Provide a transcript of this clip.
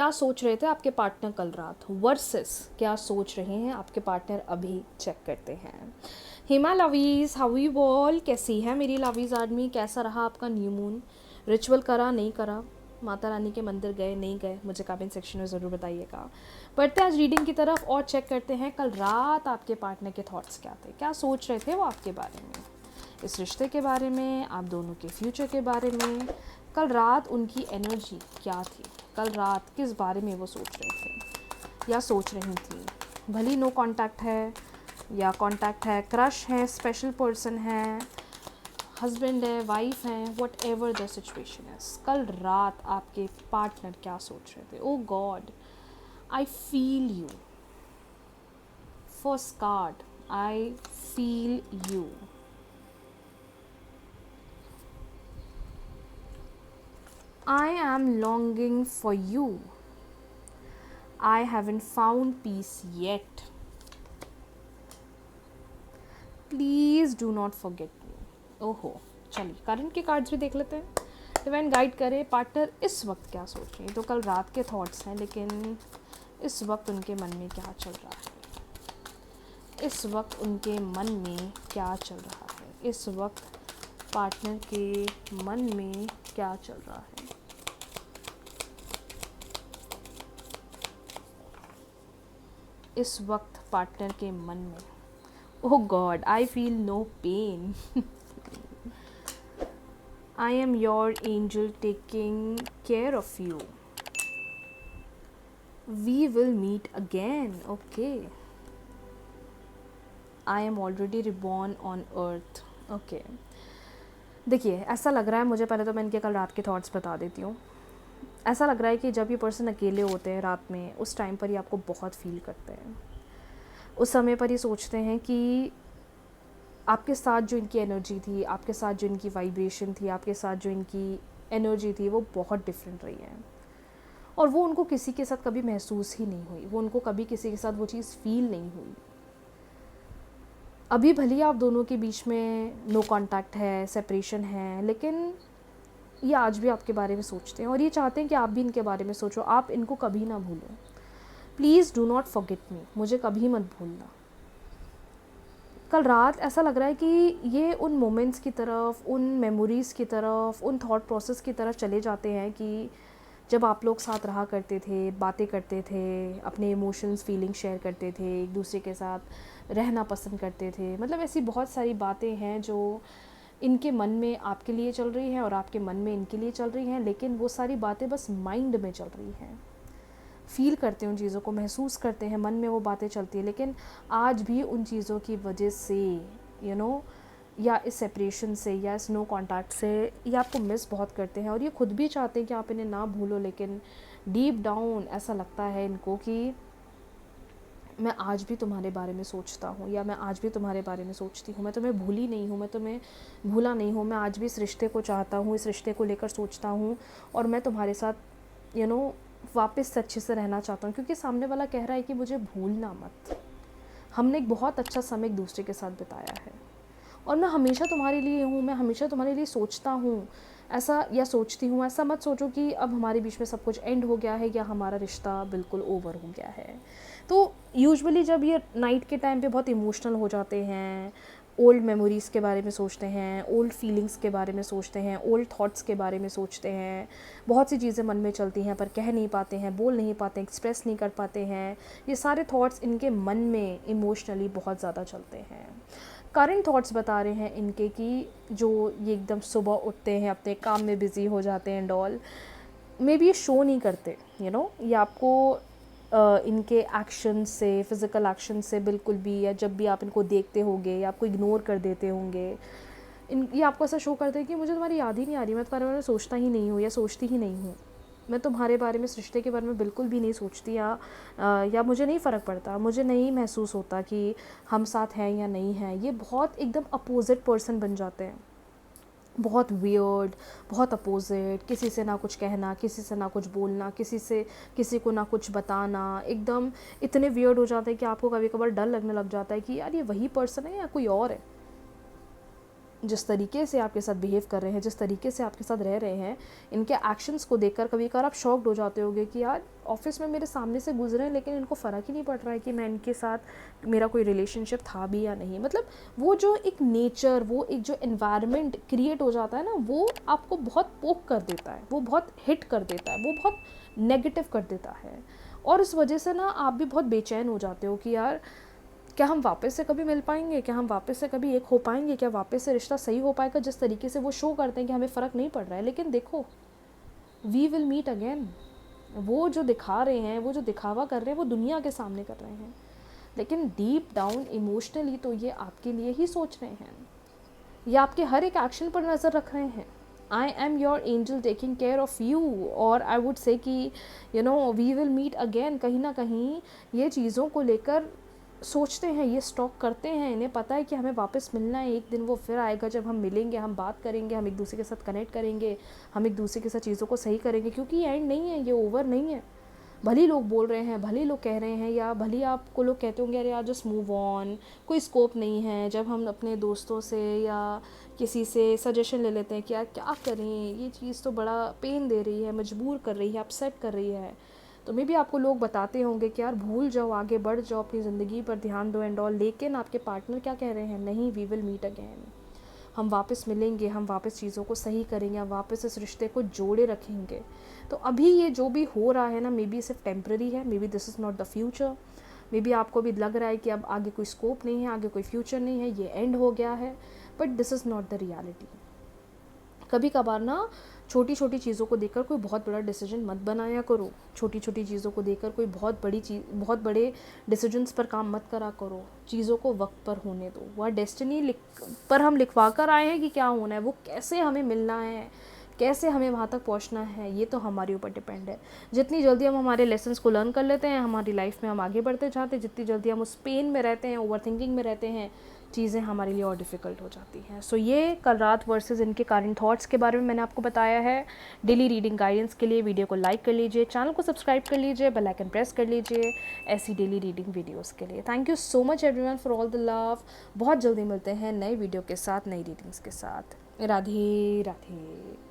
क्या सोच रहे थे आपके पार्टनर कल रात वर्सेस क्या सोच रहे हैं आपके पार्टनर अभी, चेक करते हैं। हिमा लवीज़, हाउ यू ऑल, कैसी है मेरी लवीज़ आदमी, कैसा रहा आपका न्यू मून, रिचुअल करा नहीं करा, माता रानी के मंदिर गए नहीं गए, मुझे कमेंट सेक्शन में ज़रूर बताइएगा। बढ़ते आज रीडिंग की तरफ और चेक करते हैं कल रात आपके पार्टनर के थॉट्स क्या थे, क्या सोच रहे थे वो आपके बारे में, इस रिश्ते के बारे में, आप दोनों के फ्यूचर के बारे में। कल रात उनकी एनर्जी क्या थी, कल रात किस बारे में वो सोच रहे थे या सोच रही थी। भली नो कांटेक्ट है या कांटेक्ट है, क्रश है, स्पेशल पर्सन है, हस्बैंड है, वाइफ है, वट एवर द सिचुएशन है, कल रात आपके पार्टनर क्या सोच रहे थे। Oh God, I feel you, first card, I feel you. I am longing for you. I haven't found peace yet. Please do not forget me. ओहो, चलिए करंट के कार्ड्स भी देख लेते हैं। डिवाइन गाइड करे पार्टनर इस वक्त क्या सोच रहे हैं। तो कल रात के थॉट्स हैं, लेकिन इस वक्त उनके मन में क्या चल रहा है, इस वक्त उनके मन में क्या चल रहा है, इस वक्त पार्टनर के मन में क्या चल रहा है। इस वक्त पार्टनर के मन में। Oh God, I feel no pain. I am your angel taking care of you. We will meet again. Okay, I am already reborn on earth. Okay, देखिए ऐसा लग रहा है मुझे, पहले तो मैं इनके कल रात के थॉट्स बता देती हूँ। ऐसा लग रहा है कि जब ये पर्सन अकेले होते हैं रात में, उस टाइम पर ये आपको बहुत फील करते हैं। उस समय पर ये सोचते हैं कि आपके साथ जो इनकी एनर्जी थी, आपके साथ जो इनकी वाइब्रेशन थी, आपके साथ जो इनकी एनर्जी थी, वो बहुत डिफरेंट रही है और वो उनको किसी के साथ कभी महसूस ही नहीं हुई, वो उनको कभी किसी के साथ वो चीज़ फील नहीं हुई। अभी भले आप दोनों के बीच में नो कांटेक्ट है, सेपरेशन है, लेकिन ये आज भी आपके बारे में सोचते हैं और ये चाहते हैं कि आप भी इनके बारे में सोचो। आप इनको कभी ना भूलो, please do not forget me, मुझे कभी मत भूलना। कल रात ऐसा लग रहा है कि ये उन मोमेंट्स की तरफ, उन मेमोरीज़ की तरफ, उन थॉट प्रोसेस की तरफ चले जाते हैं कि जब आप लोग साथ रहा करते थे, बातें करते थे, अपने इमोशंस फीलिंग शेयर करते थे, एक दूसरे के साथ रहना पसंद करते थे। मतलब ऐसी बहुत सारी बातें हैं जो इनके मन में आपके लिए चल रही हैं और आपके मन में इनके लिए चल रही हैं, लेकिन वो सारी बातें बस माइंड में चल रही हैं। फील करते हैं उन चीज़ों को, महसूस करते हैं, मन में वो बातें चलती हैं, लेकिन आज भी उन चीज़ों की वजह से या इस सेपरेशन से या इस नो कांटेक्ट से ये आपको मिस बहुत करते हैं और ये खुद भी चाहते हैं कि आप इन्हें ना भूलो, लेकिन डीप डाउन ऐसा लगता है इनको कि मैं आज भी तुम्हारे बारे में सोचता हूँ या मैं आज भी तुम्हारे बारे में सोचती हूँ, मैं तुम्हें भूली नहीं हूँ, मैं तुम्हें भूला नहीं हूँ, मैं आज भी इस रिश्ते को चाहता हूँ, इस रिश्ते को लेकर सोचता हूँ और मैं तुम्हारे साथ वापस अच्छे से रहना चाहता हूँ, क्योंकि सामने वाला कह रहा है कि मुझे भूलना मत। हमने एक बहुत अच्छा समय एक दूसरे के साथ बिताया है और मैं हमेशा तुम्हारे लिए हूँ, मैं हमेशा तुम्हारे लिए सोचता हूँ ऐसा या सोचती हूँ। ऐसा मत सोचो कि अब हमारे बीच में सब कुछ एंड हो गया है या हमारा रिश्ता बिल्कुल ओवर हो गया है। तो यूजुअली जब ये नाइट के टाइम पे बहुत इमोशनल हो जाते हैं, ओल्ड मेमोरीज़ के बारे में सोचते हैं, ओल्ड फीलिंग्स के बारे में सोचते हैं, ओल्ड थॉट्स के बारे में सोचते हैं, बहुत सी चीज़ें मन में चलती हैं पर कह नहीं पाते हैं, बोल नहीं पाते, एक्सप्रेस नहीं कर पाते हैं। ये सारे थॉट्स इनके मन में इमोशनली बहुत ज़्यादा चलते हैं। करंट थॉट्स बता रहे हैं इनके कि जो ये एकदम सुबह उठते हैं, अपने काम में बिज़ी हो जाते हैं, डॉल मे बी ये शो नहीं करते, ये आपको इनके एक्शन से, फ़िज़िकल एक्शन से बिल्कुल भी, या जब भी आप इनको देखते होंगे या आपको इग्नोर कर देते होंगे, ये आपको ऐसा शो करते हैं कि मुझे तुम्हारी याद ही नहीं आ रही, मैं तुम्हारे बारे में सोचता ही नहीं हूँ या सोचती ही नहीं हूँ, मैं तुम्हारे बारे में, इस रिश्ते के बारे में बिल्कुल भी नहीं सोचती, या मुझे नहीं फ़र्क पड़ता, मुझे नहीं महसूस होता कि हम साथ हैं या नहीं हैं। ये बहुत एकदम अपोजिट पर्सन बन जाते हैं, बहुत वियर्ड, बहुत अपोजिट, किसी से ना कुछ कहना, किसी से ना कुछ बोलना, किसी को ना कुछ बताना, एकदम इतने वियर्ड हो जाते हैं कि आपको कभी कभार डर लगने लग जाता है कि यार ये वही पर्सन है या कोई और है। जिस तरीके से आपके साथ बिहेव कर रहे हैं, जिस तरीके से आपके साथ रह रहे हैं, इनके एक्शंस को देखकर कभी कभार आप शॉक्ड हो जाते होगे कि यार ऑफिस में मेरे सामने से गुजरे हैं लेकिन इनको फ़र्क ही नहीं पड़ रहा है कि मैं इनके साथ मेरा कोई रिलेशनशिप था भी या नहीं। मतलब वो जो एक नेचर, वो एक जो एनवायरनमेंट क्रिएट हो जाता है ना, वो आपको बहुत पोक कर देता है, वो बहुत हिट कर देता है, वो बहुत नेगेटिव कर देता है। और इस वजह से ना आप भी बहुत बेचैन हो जाते हो कि यार क्या हम वापस से कभी मिल पाएंगे, क्या हम वापस से कभी एक हो पाएंगे, क्या वापस से रिश्ता सही हो पाएगा। जिस तरीके से वो शो करते हैं कि हमें फ़र्क नहीं पड़ रहा है, लेकिन देखो वी विल मीट अगेन। वो जो दिखा रहे हैं, वो जो दिखावा कर रहे हैं, वो दुनिया के सामने कर रहे हैं, लेकिन डीप डाउन इमोशनली तो ये आपके लिए ही सोच रहे हैं, ये आपके हर एक एक्शन पर नज़र रख रहे हैं। आई am your angel taking care of you. और आई वुड से कि वी विल मीट अगेन, कहीं ना कहीं ये चीज़ों को लेकर सोचते हैं, ये स्टॉक करते हैं, इन्हें पता है कि हमें वापस मिलना है। एक दिन वो फिर आएगा जब हम मिलेंगे, हम बात करेंगे, हम एक दूसरे के साथ कनेक्ट करेंगे, हम एक दूसरे के साथ चीज़ों को सही करेंगे, क्योंकि ये एंड नहीं है, ये ओवर नहीं है। भले लोग बोल रहे हैं, भले लोग कह रहे हैं, या भले आपको लोग कहते होंगे अरे यार जस्ट मूव ऑन, कोई स्कोप नहीं है। जब हम अपने दोस्तों से या किसी से सजेशन ले लेते हैं कि यार क्या करें, ये चीज़ तो बड़ा पेन दे रही है, मजबूर कर रही है, अपसेट कर रही है, तो मे भी आपको लोग बताते होंगे कि यार भूल जाओ, आगे बढ़ जाओ, अपनी ज़िंदगी पर ध्यान दो एंड ऑल। लेकिन आपके पार्टनर क्या कह रहे हैं? नहीं, वी विल मीट अगेन, हम वापस मिलेंगे, हम वापस चीज़ों को सही करेंगे, हम वापस इस रिश्ते को जोड़े रखेंगे। तो अभी ये जो भी हो रहा है ना, मे बी सिर्फ टेम्प्रेरी है, may be this is not the future. May be आपको भी लग रहा है कि अब आगे कोई स्कोप नहीं है, आगे कोई फ्यूचर नहीं है, ये एंड हो गया है, but this is not the reality. कभी कभार ना छोटी छोटी चीज़ों को देखकर कोई बहुत बड़ा डिसीजन मत बनाया करो। छोटी छोटी चीज़ों को देखकर कोई बहुत बड़े डिसीजंस पर काम मत करा करो। चीज़ों को वक्त पर होने दो। वह डेस्टिनी पर हम लिखवा कर आए हैं कि क्या होना है, वो कैसे हमें मिलना है, कैसे हमें वहाँ तक पहुँचना है, ये तो हमारे ऊपर डिपेंड है। जितनी जल्दी हम हमारे लेसन्स को लर्न कर लेते हैं, हमारी लाइफ में हम आगे बढ़ते जाते हैं। जितनी जल्दी हम उस पेन में रहते हैं, ओवर थिंकिंग में रहते हैं, चीज़ें हमारे लिए और डिफ़िकल्ट हो जाती हैं। सो ये कल रात वर्सेस इनके करंट थॉट्स के बारे में मैंने आपको बताया है। डेली रीडिंग गाइडेंस के लिए वीडियो को लाइक कर लीजिए, चैनल को सब्सक्राइब कर लीजिए, बेल आइकन प्रेस कर लीजिए ऐसी डेली रीडिंग वीडियोस के लिए। Thank you so much everyone for all the love. बहुत जल्दी मिलते हैं नए वीडियो के साथ, नई रीडिंग्स के साथ। राधे राधे।